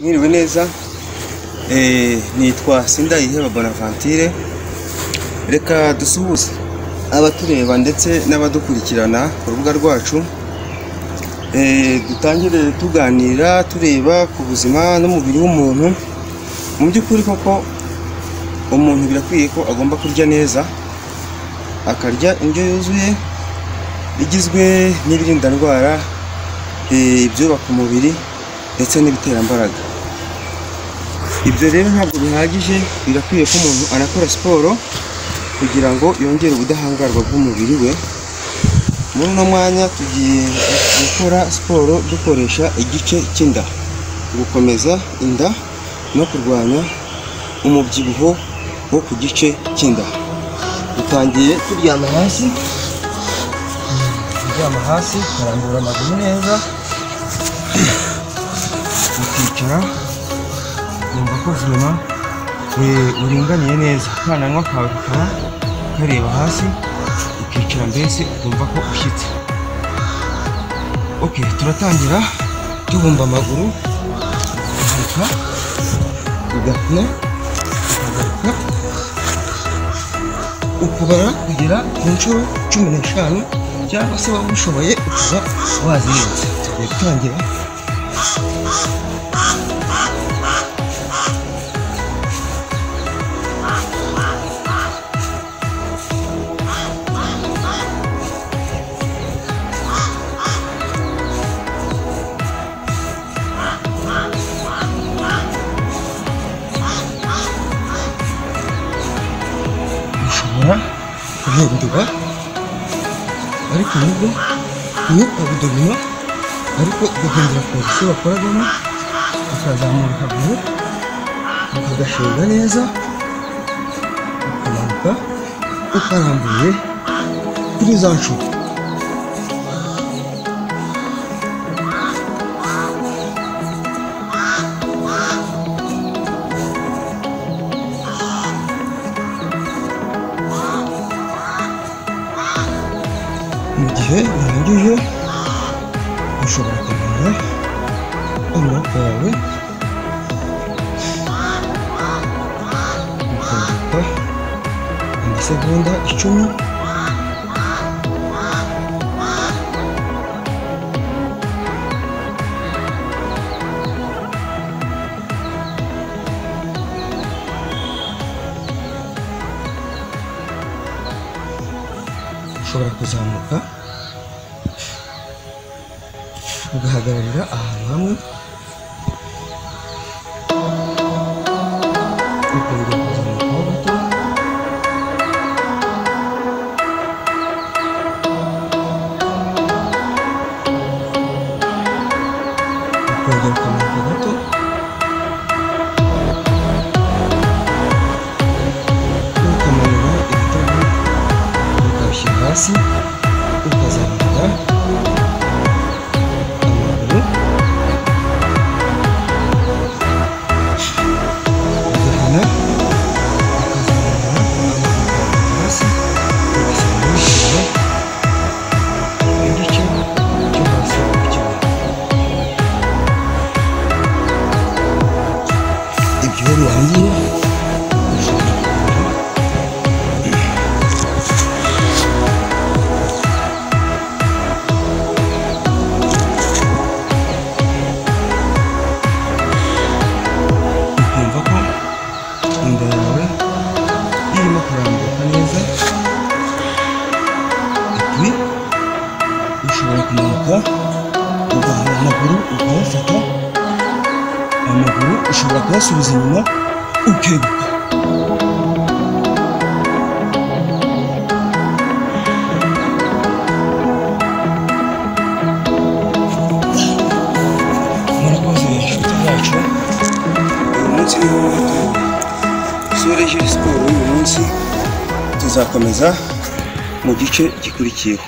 Mwiriwe neza, nitwa Sindayiheba Bonaventure. Reka dusuhuze abatureba ndetse n'abadukurikirana ku rubuga rwacu. Dutangire tuganira tureba ku buzima n'umubiri w'umuntu. Mu by'ukuri koko umuntu birakwiye ko agomba kurya neza, akarya indyo yuzuye igizwe n'ibirinda ndwara, ibyubaka umubiri ndetse n'ibiterambaraga. Ibyo rero ntabwo bihagije, birakwiye ko umuntu anakora siporo kugira ngo yongere ubudahangarwa bw'umubiri we. Muri uno mwanya tugiye gukora siporo dukoresha igice cy'inda, gukomeza inda no kurwanya umubyibuho wo ku gice cy'inda. Dutangiye turyama hasi, karambura amaguru neza, ukicara wumva ko ubuzima buringaniye neza, akananwa kawe kakaba kareba hasi, ukicara mbese ukumva ko ushyitse. Turatangira tubumba amaguru, ugaharuka, ugahina, ukagaruka, ukubara kugera ku nshuro 15 cyangwa se waba ushoboye ukaba wazirenza. Tugiye gutangira. Ushobora guhindura ariko nubwo ni abdominal, ariko ugahindura polisi bakoragamo, ukazamura akaguru ukagashinga neza, ukamanuka ukarambuye kuri za nshuro. Mu gihe urangije ushobora kumanura amaboko yawe ukaruhuka amasegonda 10. Ushobora kuzamuka ugahagararira ahantu hamwe, ukongera kuzamukaho gato, ukongera ukamanuka gato, ukamanura ibitugu ukabishyira hasi, ukazamura amaguru, ugahina, ukazamura amaguru hasi, ugashyira n'igice cyo hasi ku kibuno. Ibyo birangiye ushobora ukumva ko inda yawe irimo kurambuka neza. Ushobora kumanuka ugahana amaguru ukayafata, amaguru ushobora kuyasubiza inyuma ukeguka. Murakoze inshuti zacu, uyu munsi niho dusoreje siporo y'uyu munsi. Tuzakomeza mu gice gikurikiyeho.